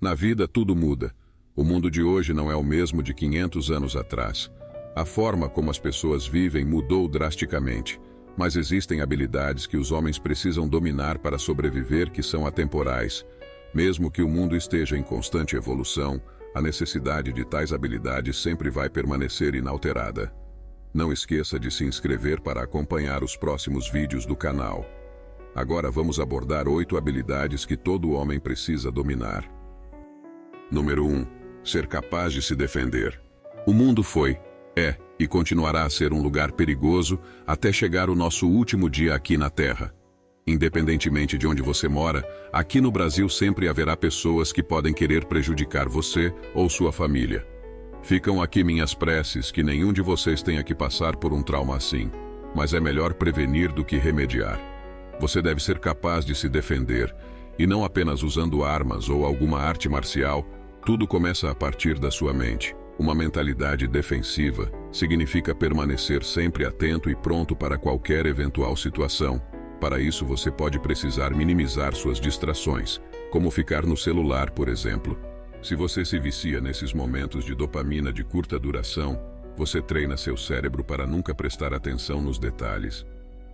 Na vida tudo muda. O mundo de hoje não é o mesmo de 500 anos atrás. A forma como as pessoas vivem mudou drasticamente, mas existem habilidades que os homens precisam dominar para sobreviver que são atemporais. Mesmo que o mundo esteja em constante evolução, a necessidade de tais habilidades sempre vai permanecer inalterada. Não esqueça de se inscrever para acompanhar os próximos vídeos do canal. Agora vamos abordar 8 habilidades que todo homem precisa dominar. Número 1. Ser capaz de se defender. O mundo foi, é e continuará a ser um lugar perigoso até chegar o nosso último dia aqui na Terra. Independentemente de onde você mora, aqui no Brasil sempre haverá pessoas que podem querer prejudicar você ou sua família. Ficam aqui minhas preces que nenhum de vocês tenha que passar por um trauma assim, mas é melhor prevenir do que remediar. Você deve ser capaz de se defender, e não apenas usando armas ou alguma arte marcial. Tudo começa a partir da sua mente. Uma mentalidade defensiva significa permanecer sempre atento e pronto para qualquer eventual situação. Para isso você pode precisar minimizar suas distrações, como ficar no celular, por exemplo. Se você se vicia nesses momentos de dopamina de curta duração, você treina seu cérebro para nunca prestar atenção nos detalhes.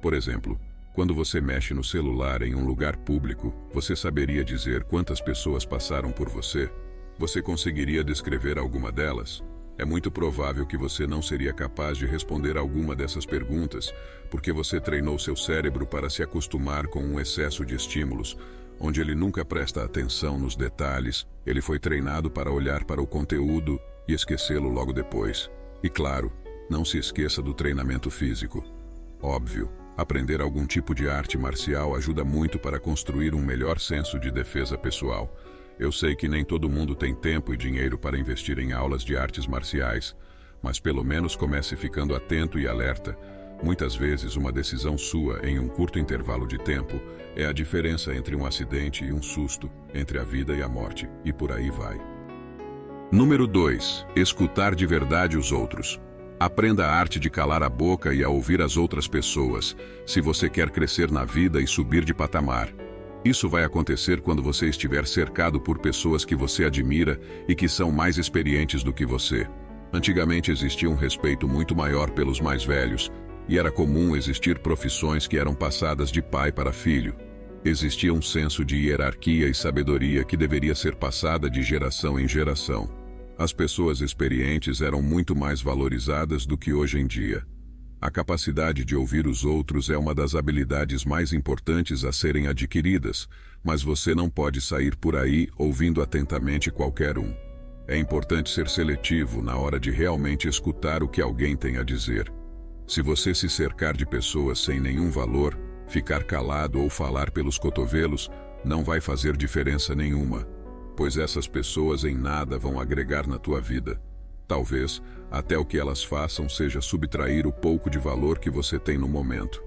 Por exemplo, quando você mexe no celular em um lugar público, você saberia dizer quantas pessoas passaram por você? Você conseguiria descrever alguma delas? É muito provável que você não seria capaz de responder alguma dessas perguntas, porque você treinou seu cérebro para se acostumar com um excesso de estímulos, onde ele nunca presta atenção nos detalhes. Ele foi treinado para olhar para o conteúdo e esquecê-lo logo depois. E claro, não se esqueça do treinamento físico. Óbvio, aprender algum tipo de arte marcial ajuda muito para construir um melhor senso de defesa pessoal. Eu sei que nem todo mundo tem tempo e dinheiro para investir em aulas de artes marciais, mas pelo menos comece ficando atento e alerta. Muitas vezes uma decisão sua em um curto intervalo de tempo é a diferença entre um acidente e um susto, entre a vida e a morte, e por aí vai. Número 2. Escutar de verdade os outros. Aprenda a arte de calar a boca e a ouvir as outras pessoas, se você quer crescer na vida e subir de patamar. Isso vai acontecer quando você estiver cercado por pessoas que você admira e que são mais experientes do que você. Antigamente existia um respeito muito maior pelos mais velhos, e era comum existir profissões que eram passadas de pai para filho. Existia um senso de hierarquia e sabedoria que deveria ser passada de geração em geração. As pessoas experientes eram muito mais valorizadas do que hoje em dia. A capacidade de ouvir os outros é uma das habilidades mais importantes a serem adquiridas, mas você não pode sair por aí ouvindo atentamente qualquer um. É importante ser seletivo na hora de realmente escutar o que alguém tem a dizer. Se você se cercar de pessoas sem nenhum valor, ficar calado ou falar pelos cotovelos não vai fazer diferença nenhuma, pois essas pessoas em nada vão agregar na tua vida. Talvez, até o que elas façam seja subtrair o pouco de valor que você tem no momento.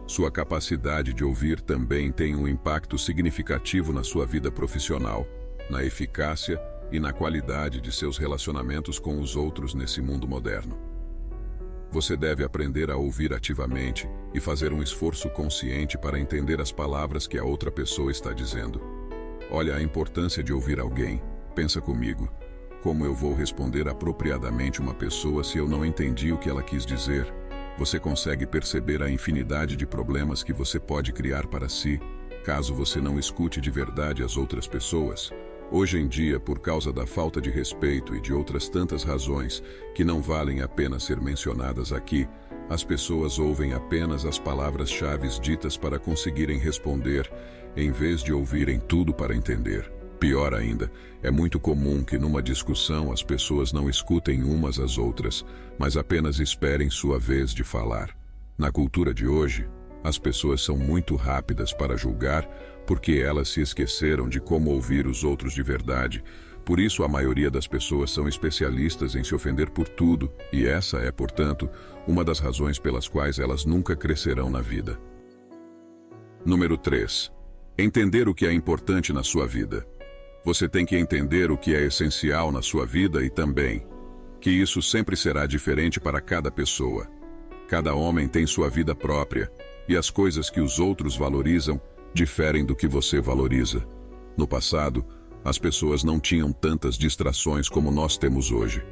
Sua capacidade de ouvir também tem um impacto significativo na sua vida profissional, na eficácia e na qualidade de seus relacionamentos com os outros nesse mundo moderno. Você deve aprender a ouvir ativamente e fazer um esforço consciente para entender as palavras que a outra pessoa está dizendo. Olha a importância de ouvir alguém. Pensa comigo. Como eu vou responder apropriadamente uma pessoa se eu não entendi o que ela quis dizer? Você consegue perceber a infinidade de problemas que você pode criar para si, caso você não escute de verdade as outras pessoas? Hoje em dia, por causa da falta de respeito e de outras tantas razões que não valem a pena ser mencionadas aqui, as pessoas ouvem apenas as palavras-chave ditas para conseguirem responder, em vez de ouvirem tudo para entender. Pior ainda, é muito comum que numa discussão as pessoas não escutem umas às outras, mas apenas esperem sua vez de falar. Na cultura de hoje, as pessoas são muito rápidas para julgar porque elas se esqueceram de como ouvir os outros de verdade. Por isso a maioria das pessoas são especialistas em se ofender por tudo, e essa é, portanto, uma das razões pelas quais elas nunca crescerão na vida. Número 3. Entender o que é importante na sua vida. Você tem que entender o que é essencial na sua vida e também que isso sempre será diferente para cada pessoa. Cada homem tem sua vida própria e as coisas que os outros valorizam diferem do que você valoriza. No passado, As pessoas não tinham tantas distrações como nós temos hoje.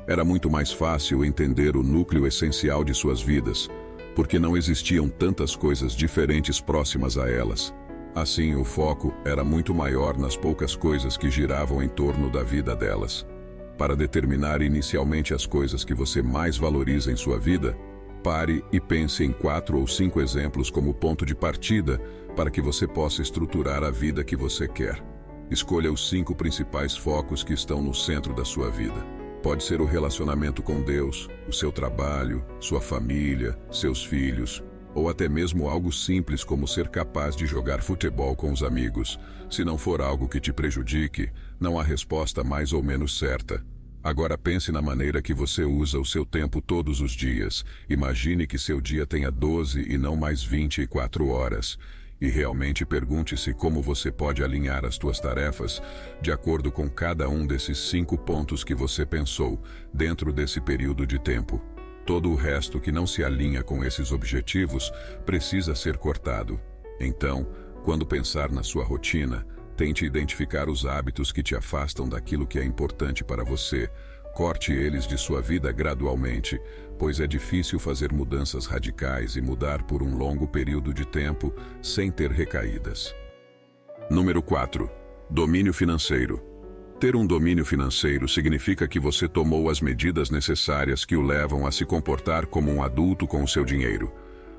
Era muito mais fácil entender o núcleo essencial de suas vidas, porque não existiam tantas coisas diferentes próximas a elas. Assim, o foco era muito maior nas poucas coisas que giravam em torno da vida delas. Para determinar inicialmente as coisas que você mais valoriza em sua vida, pare e pense em 4 ou 5 exemplos como ponto de partida para que você possa estruturar a vida que você quer. Escolha os 5 principais focos que estão no centro da sua vida. Pode ser o relacionamento com Deus, o seu trabalho, sua família, seus filhos, ou até mesmo algo simples como ser capaz de jogar futebol com os amigos. Se não for algo que te prejudique, não há resposta mais ou menos certa. Agora pense na maneira que você usa o seu tempo todos os dias. Imagine que seu dia tenha 12 e não mais 24 horas. E realmente pergunte-se como você pode alinhar as suas tarefas de acordo com cada um desses 5 pontos que você pensou dentro desse período de tempo. Todo o resto que não se alinha com esses objetivos precisa ser cortado. Então, quando pensar na sua rotina, tente identificar os hábitos que te afastam daquilo que é importante para você. Corte eles de sua vida gradualmente, pois é difícil fazer mudanças radicais e mudar por um longo período de tempo sem ter recaídas. Número 4. Domínio financeiro. Ter um domínio financeiro significa que você tomou as medidas necessárias que o levam a se comportar como um adulto com o seu dinheiro.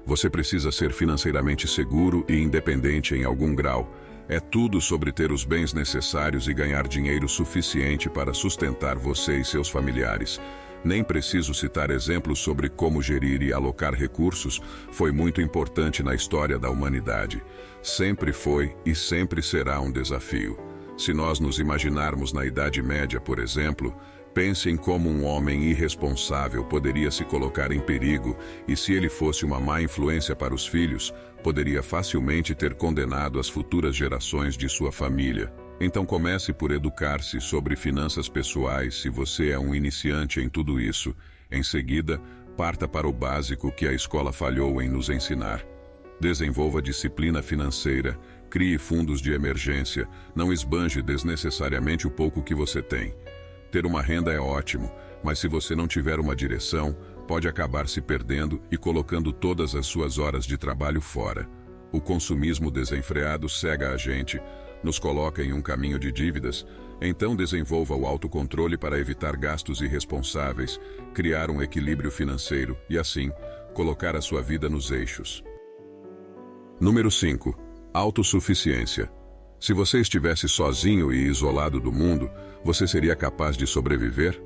Você precisa ser financeiramente seguro e independente em algum grau. É tudo sobre ter os bens necessários e ganhar dinheiro suficiente para sustentar você e seus familiares. Nem preciso citar exemplos sobre como gerir e alocar recursos, foi muito importante na história da humanidade. Sempre foi e sempre será um desafio. Se nós nos imaginarmos na Idade Média, por exemplo, pense em como um homem irresponsável poderia se colocar em perigo e, se ele fosse uma má influência para os filhos, poderia facilmente ter condenado as futuras gerações de sua família. Então comece por educar-se sobre finanças pessoais se você é um iniciante em tudo isso. Em seguida, parta para o básico que a escola falhou em nos ensinar. Desenvolva disciplina financeira, crie fundos de emergência, não esbanje desnecessariamente o pouco que você tem. Ter uma renda é ótimo, mas se você não tiver uma direção, pode acabar se perdendo e colocando todas as suas horas de trabalho fora. O consumismo desenfreado cega a gente, nos coloca em um caminho de dívidas, então desenvolva o autocontrole para evitar gastos irresponsáveis, criar um equilíbrio financeiro e, assim, colocar a sua vida nos eixos. Número 5. Autossuficiência. Se você estivesse sozinho e isolado do mundo, você seria capaz de sobreviver?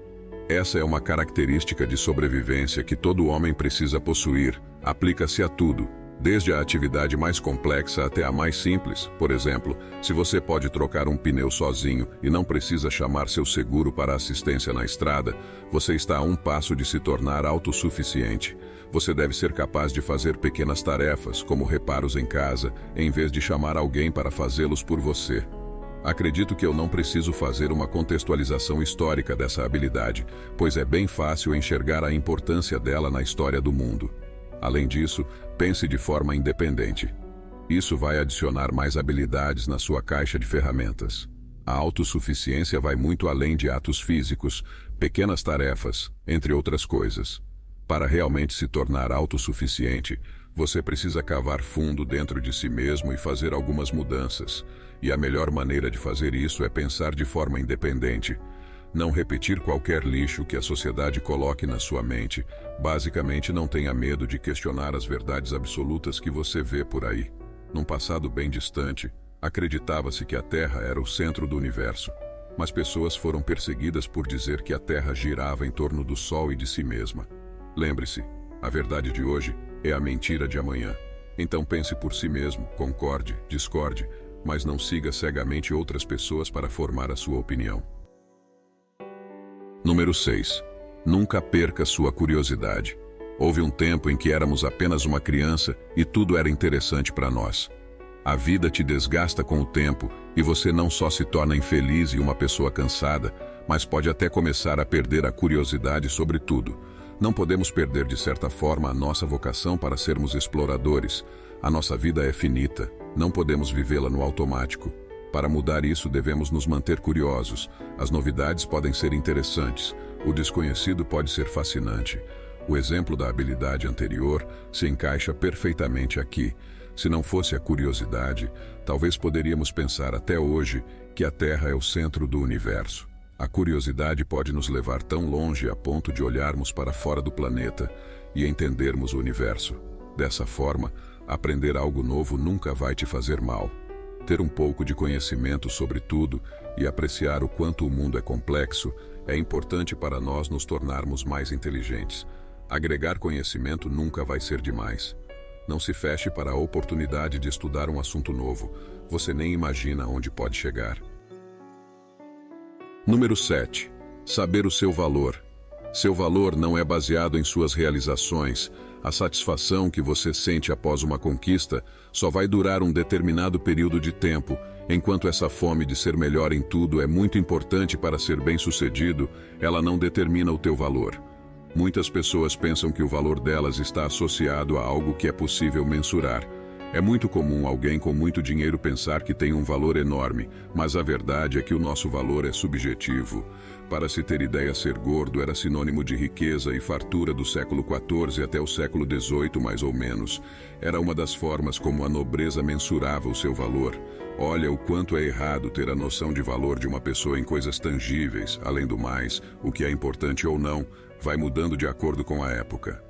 Essa é uma característica de sobrevivência que todo homem precisa possuir. Aplica-se a tudo, desde a atividade mais complexa até a mais simples. Por exemplo, se você pode trocar um pneu sozinho e não precisa chamar seu seguro para assistência na estrada, você está a um passo de se tornar autossuficiente. Você deve ser capaz de fazer pequenas tarefas, como reparos em casa, em vez de chamar alguém para fazê-los por você. Acredito que eu não preciso fazer uma contextualização histórica dessa habilidade, pois é bem fácil enxergar a importância dela na história do mundo. Além disso, pense de forma independente. Isso vai adicionar mais habilidades na sua caixa de ferramentas. A autossuficiência vai muito além de atos físicos, pequenas tarefas, entre outras coisas. Para realmente se tornar autossuficiente, você precisa cavar fundo dentro de si mesmo e fazer algumas mudanças. E a melhor maneira de fazer isso é pensar de forma independente. Não repetir qualquer lixo que a sociedade coloque na sua mente. Basicamente, não tenha medo de questionar as verdades absolutas que você vê por aí. Num passado bem distante, acreditava-se que a Terra era o centro do universo. Mas pessoas foram perseguidas por dizer que a Terra girava em torno do Sol e de si mesma. Lembre-se, a verdade de hoje é a mentira de amanhã. Então pense por si mesmo, concorde, discorde, mas não siga cegamente outras pessoas para formar a sua opinião. Número 6. Nunca perca sua curiosidade. Houve um tempo em que éramos apenas uma criança e tudo era interessante para nós. A vida te desgasta com o tempo e você não só se torna infeliz e uma pessoa cansada, mas pode até começar a perder a curiosidade sobre tudo. Não podemos perder de certa forma a nossa vocação para sermos exploradores. A nossa vida é finita, não podemos vivê-la no automático. Para mudar isso, devemos nos manter curiosos. As novidades podem ser interessantes, o desconhecido pode ser fascinante. O exemplo da habilidade anterior se encaixa perfeitamente aqui. Se não fosse a curiosidade, talvez poderíamos pensar até hoje que a Terra é o centro do universo. A curiosidade pode nos levar tão longe a ponto de olharmos para fora do planeta e entendermos o universo. Dessa forma, aprender algo novo nunca vai te fazer mal. Ter um pouco de conhecimento sobre tudo e apreciar o quanto o mundo é complexo é importante para nós nos tornarmos mais inteligentes. Agregar conhecimento nunca vai ser demais. Não se feche para a oportunidade de estudar um assunto novo. Você nem imagina onde pode chegar. Número 7. Saber o seu valor. Seu valor não é baseado em suas realizações. A satisfação que você sente após uma conquista só vai durar um determinado período de tempo. Enquanto essa fome de ser melhor em tudo é muito importante para ser bem-sucedido, ela não determina o teu valor. Muitas pessoas pensam que o valor delas está associado a algo que é possível mensurar. É muito comum alguém com muito dinheiro pensar que tem um valor enorme, mas a verdade é que o nosso valor é subjetivo. Para se ter ideia, ser gordo era sinônimo de riqueza e fartura do século XIV até o século XVIII, mais ou menos. Era uma das formas como a nobreza mensurava o seu valor. Olha o quanto é errado ter a noção de valor de uma pessoa em coisas tangíveis. Além do mais, o que é importante ou não, vai mudando de acordo com a época.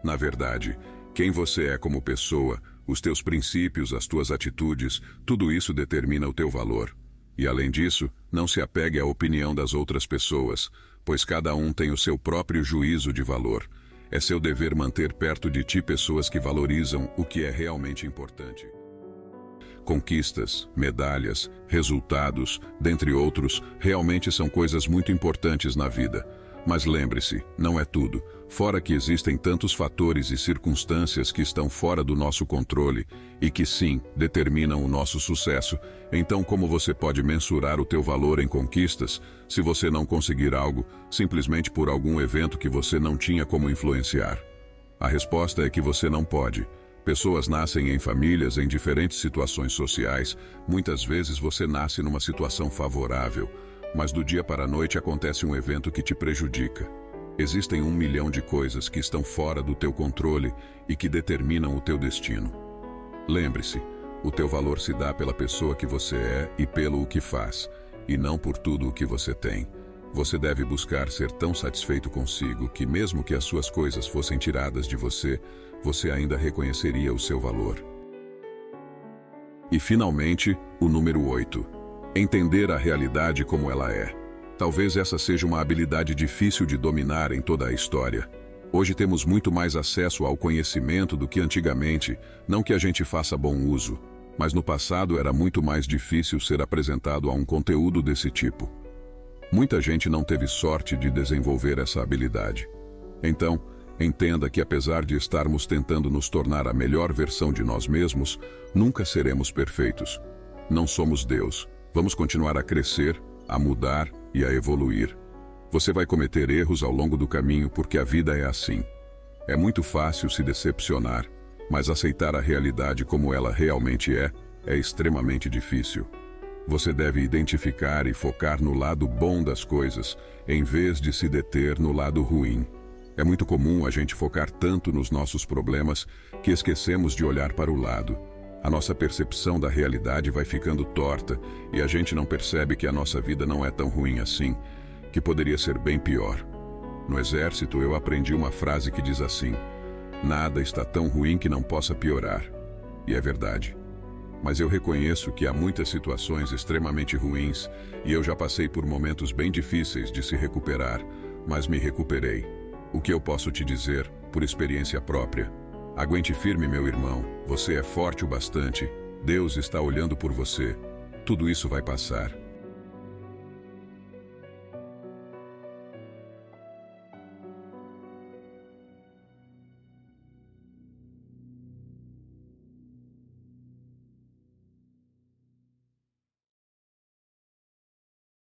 Na verdade, quem você é como pessoa, os teus princípios, as tuas atitudes, tudo isso determina o teu valor. E além disso, não se apegue à opinião das outras pessoas, pois cada um tem o seu próprio juízo de valor. É seu dever manter perto de ti pessoas que valorizam o que é realmente importante. Conquistas, medalhas, resultados, dentre outros, realmente são coisas muito importantes na vida. Mas lembre-se, não é tudo. Fora que existem tantos fatores e circunstâncias que estão fora do nosso controle e que sim, determinam o nosso sucesso, então como você pode mensurar o teu valor em conquistas se você não conseguir algo simplesmente por algum evento que você não tinha como influenciar? A resposta é que você não pode. Pessoas nascem em famílias em diferentes situações sociais. Muitas vezes você nasce numa situação favorável, mas do dia para a noite acontece um evento que te prejudica. Existem 1 milhão de coisas que estão fora do teu controle e que determinam o teu destino. Lembre-se, o teu valor se dá pela pessoa que você é e pelo o que faz, e não por tudo o que você tem. Você deve buscar ser tão satisfeito consigo que mesmo que as suas coisas fossem tiradas de você, você ainda reconheceria o seu valor. E finalmente, o número 8. Entender a realidade como ela é. Talvez essa seja uma habilidade difícil de dominar em toda a história. Hoje temos muito mais acesso ao conhecimento do que antigamente, não que a gente faça bom uso, mas no passado era muito mais difícil ser apresentado a um conteúdo desse tipo. Muita gente não teve sorte de desenvolver essa habilidade. Então, entenda que apesar de estarmos tentando nos tornar a melhor versão de nós mesmos, nunca seremos perfeitos. Não somos Deus. Vamos continuar a crescer, a mudar e a evoluir. Você vai cometer erros ao longo do caminho porque a vida é assim. É muito fácil se decepcionar, mas aceitar a realidade como ela realmente é extremamente difícil. Você deve identificar e focar no lado bom das coisas, em vez de se deter no lado ruim. É muito comum a gente focar tanto nos nossos problemas que esquecemos de olhar para o lado. A nossa percepção da realidade vai ficando torta e a gente não percebe que a nossa vida não é tão ruim assim, que poderia ser bem pior. No exército eu aprendi uma frase que diz assim: nada está tão ruim que não possa piorar. E é verdade. Mas eu reconheço que há muitas situações extremamente ruins e eu já passei por momentos bem difíceis de se recuperar, mas me recuperei. O que eu posso te dizer, por experiência própria? Aguente firme, meu irmão, você é forte o bastante, Deus está olhando por você, tudo isso vai passar.